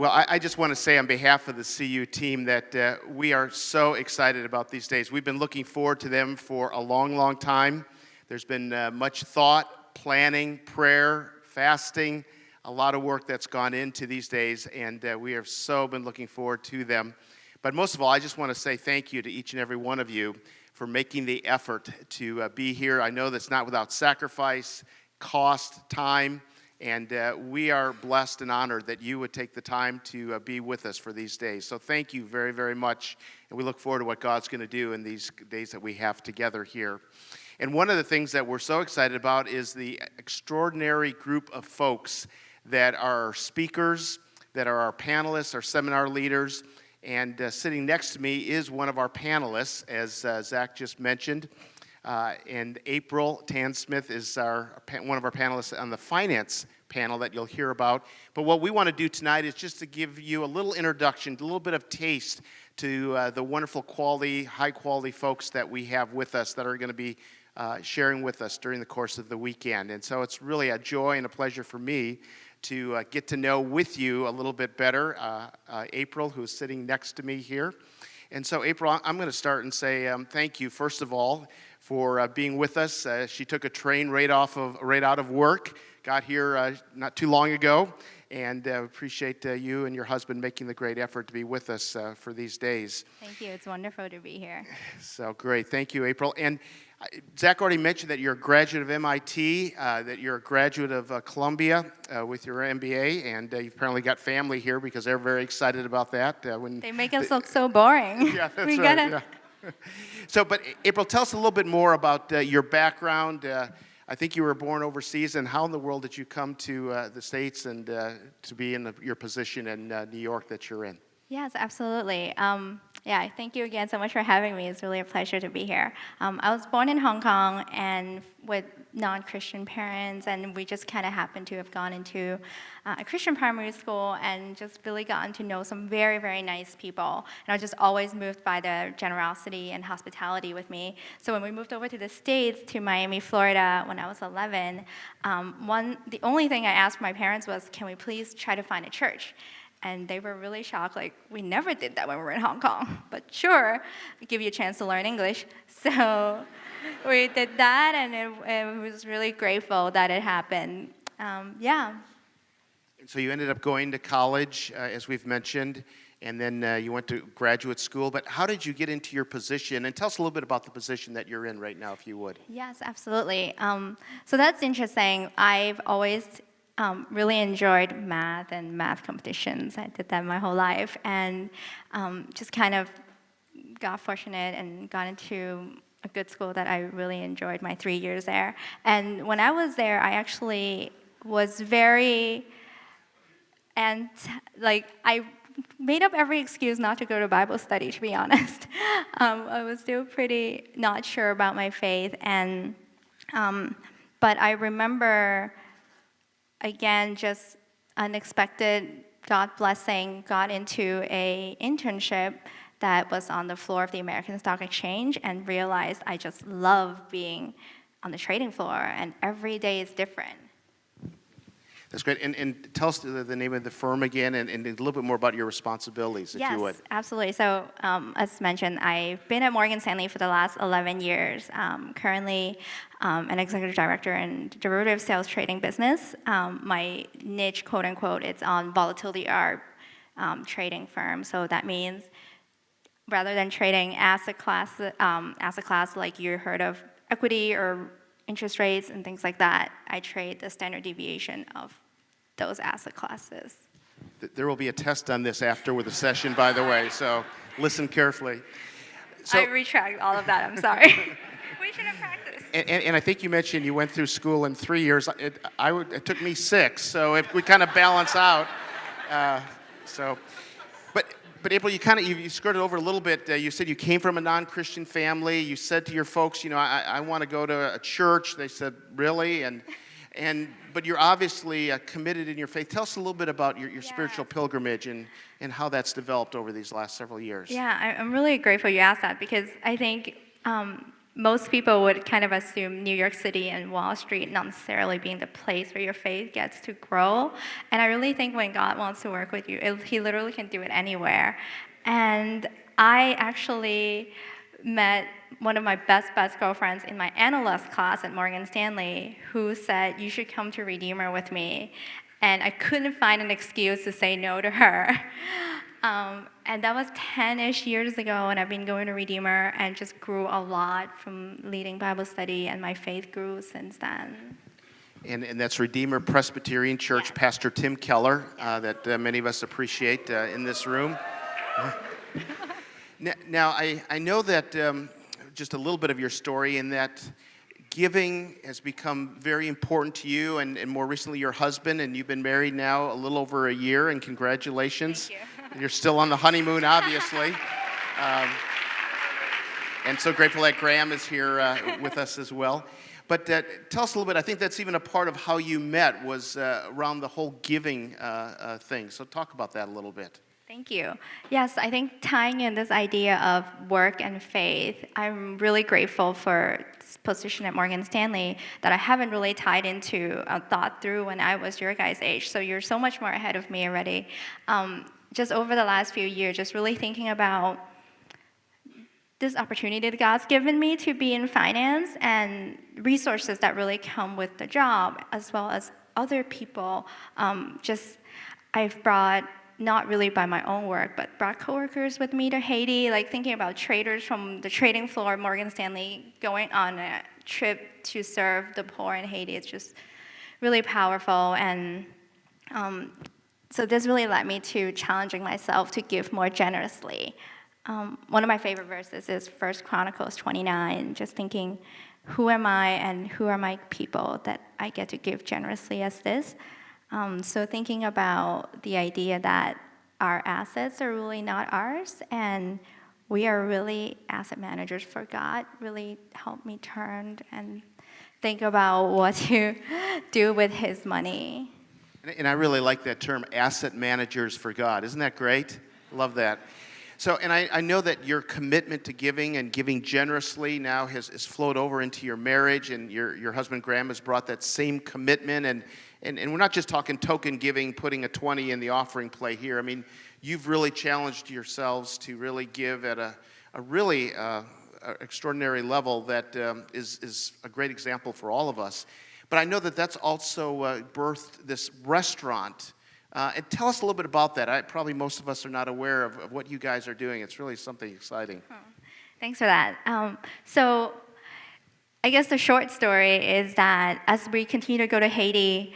Well, I just want to say on behalf of the CU team that we are so excited about these days. We've been looking forward to them for a long, long time. There's been much thought, planning, prayer, fasting, a lot of work that's gone into these days, and we have so been looking forward to them. But most of all, I just want to say thank you to each and every one of you for making the effort to be here. I know that's not without sacrifice, cost, time. And we are blessed and honored that you would take the time to be with us for these days. So thank you very, very much. And we look forward to what God's going to do in these days that we have together here. And one of the things that we're so excited about is the extraordinary group of folks that are our speakers, that are our panelists, our seminar leaders. And sitting next to me is one of our panelists, as Zach just mentioned. And April Tansmith is one of our panelists on the finance panel that you'll hear about. But what we want to do tonight is just to give you a little introduction, a little bit of taste to the wonderful quality, high-quality folks that we have with us that are going to be sharing with us during the course of the weekend. And so it's really a joy and a pleasure for me to get to know with you a little bit better April, who is sitting next to me here. And so, April, I'm going to start and say thank you, first of all, for being with us. She took a train right out of work, got here not too long ago, and appreciate you and your husband making the great effort to be with us for these days. Thank you. It's wonderful to be here. So great. Thank you, April. And Zach already mentioned that you're a graduate of MIT, that you're a graduate of Columbia with your MBA, and you've apparently got family here because they're very excited about that. They make us look so boring. Yeah, that's right. Yeah. So, but April, tell us a little bit more about your background. I think you were born overseas, and how in the world did you come to the States and to be in your position in New York that you're in? Yes, absolutely. Yeah, thank you again so much for having me. It's really a pleasure to be here. I was born in Hong Kong and with non-Christian parents, and we just kind of happened to have gone into a Christian primary school and just really gotten to know some very, very nice people. And I was just always moved by their generosity and hospitality with me. So when we moved over to the States, to Miami, Florida, when I was 11, the only thing I asked my parents was, can we please try to find a church? And they were really shocked, like, we never did that when we were in Hong Kong. But sure, give you a chance to learn English. So we did that, and it was really grateful that it happened. Yeah. So you ended up going to college, as we've mentioned, and then you went to graduate school. But how did you get into your position? And tell us a little bit about the position that you're in right now, if you would. Yes, absolutely. So that's interesting. I've always really enjoyed math and math competitions. I did that my whole life, and just kind of got fortunate and got into a good school that I really enjoyed my 3 years there. And when I was there, I actually was very, and I made up every excuse not to go to Bible study, to be honest. I was still pretty not sure about my faith, and but I remember, again, just unexpected God blessing, got into a internship that was on the floor of the American Stock Exchange, and realized I just love being on the trading floor, and every day is different. That's great. And tell us the name of the firm again, and a little bit more about your responsibilities, if you would. Yes, absolutely. So, as mentioned, I've been at Morgan Stanley for the last 11 years. Currently, an executive director in derivative sales trading business. My niche, quote unquote, it's on volatility arb trading firm. So that means rather than trading asset class like you heard of equity or interest rates and things like that, I trade the standard deviation of those asset classes. There will be a test on this after with the session, by the way, so listen carefully. So, I retract all of that, I'm sorry. We should have practiced. And I think you mentioned you went through school in 3 years. It took me 6, so we kind of balance out. But April, you skirted over a little bit. You said you came from a non-Christian family. You said to your folks, I want to go to a church. They said, really? But you're obviously committed in your faith. Tell us a little bit about your spiritual pilgrimage and how that's developed over these last several years. Yeah, I'm really grateful you asked that, because I think most people would kind of assume New York City and Wall Street not necessarily being the place where your faith gets to grow. And I really think when God wants to work with you, He literally can do it anywhere. And I actually met one of my best girlfriends in my analyst class at Morgan Stanley who said, you should come to Redeemer with me. And I couldn't find an excuse to say no to her. And that was 10-ish years ago, and I've been going to Redeemer and just grew a lot from leading Bible study, and my faith grew since then. And that's Redeemer Presbyterian Church, Yes. Pastor Tim Keller, that many of us appreciate in this room. Now, I know that just a little bit of your story in that giving has become very important to you and more recently your husband, and you've been married now a little over a year, and congratulations. Thank you. You're still on the honeymoon, obviously. And so grateful that Graham is here with us as well. But tell us a little bit, I think that's even a part of how you met was around the whole giving thing. So talk about that a little bit. Thank you. Yes, I think tying in this idea of work and faith, I'm really grateful for this position at Morgan Stanley that I haven't really tied into, thought through when I was your guys' age. So you're so much more ahead of me already. Just over the last few years, just really thinking about this opportunity that God's given me to be in finance and resources that really come with the job, as well as other people. I've brought, not really by my own work, but brought coworkers with me to Haiti, like thinking about traders from the trading floor of Morgan Stanley going on a trip to serve the poor in Haiti. It's just really powerful. And so this really led me to challenging myself to give more generously. One of my favorite verses is 1 Chronicles 29, just thinking, who am I and who are my people that I get to give generously as this? So thinking about the idea that our assets are really not ours, and we are really asset managers for God, really helped me turn and think about what to do with His money. And I really like that term, asset managers for God. Isn't that great? Love that. So, and I know that your commitment to giving and giving generously now has flowed over into your marriage, and your husband Graham has brought that same commitment. And we're not just talking token giving, putting a 20 in the offering plate here. I mean, you've really challenged yourselves to really give at a really extraordinary level that is a great example for all of us. But I know that that's also birthed this restaurant. And tell us a little bit about that. Probably most of us are not aware of what you guys are doing. It's really something exciting. Thanks for that. So I guess the short story is that as we continue to go to Haiti,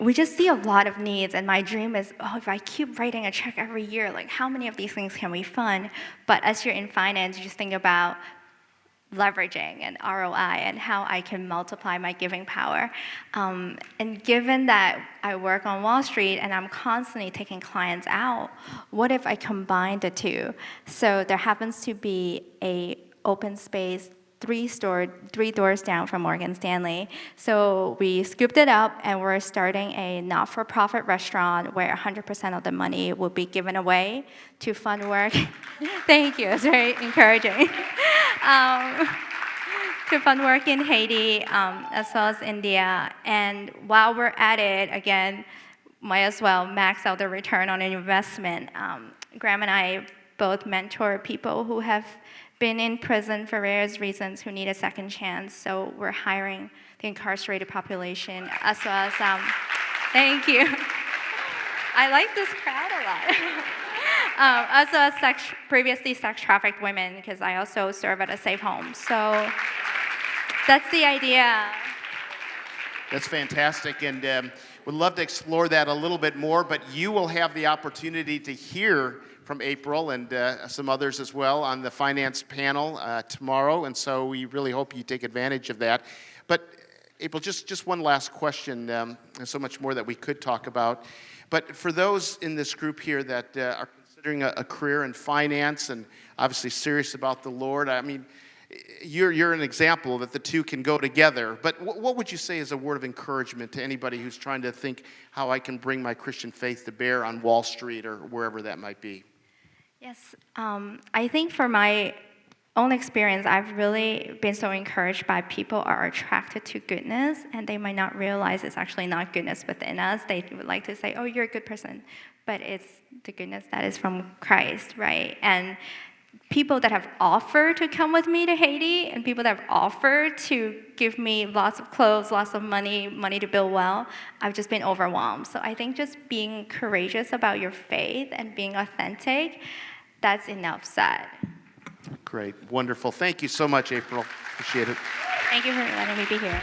we just see a lot of needs. And my dream is, if I keep writing a check every year, like how many of these things can we fund? But as you're in finance, you just think about leveraging and ROI and how I can multiply my giving power. And given that I work on Wall Street and I'm constantly taking clients out, what if I combine the two? So there happens to be a open space 3 doors down from Morgan Stanley. So we scooped it up and we're starting a not-for-profit restaurant where 100% of the money will be given away to fund work. Thank you, it's very encouraging. To fund work in Haiti, as well as India. And while we're at it, again, might as well max out the return on an investment. Graham and I both mentor people who have been in prison for various reasons who need a second chance. So we're hiring the incarcerated population as well as, thank you. I like this crowd a lot. As well as previously sex trafficked women, because I also serve at a safe home. So that's the idea. That's fantastic, and would love to explore that a little bit more, but you will have the opportunity to hear from April and some others as well on the finance panel tomorrow, and so we really hope you take advantage of that. But April, just one last question. There's so much more that we could talk about, but for those in this group here that are considering a career in finance and obviously serious about the Lord, I mean, you're an example that the two can go together. But what would you say is a word of encouragement to anybody who's trying to think how I can bring my Christian faith to bear on Wall Street or wherever that might be? Yes, I think for my own experience, I've really been so encouraged by people are attracted to goodness, and they might not realize it's actually not goodness within us. They would like to say, oh, you're a good person, but it's the goodness that is from Christ, right? And people that have offered to come with me to Haiti, and people that have offered to give me lots of clothes, lots of money to build well, I've just been overwhelmed. So I think just being courageous about your faith and being authentic, that's enough said. Great, wonderful. Thank you so much, April. Appreciate it. Thank you for letting me be here.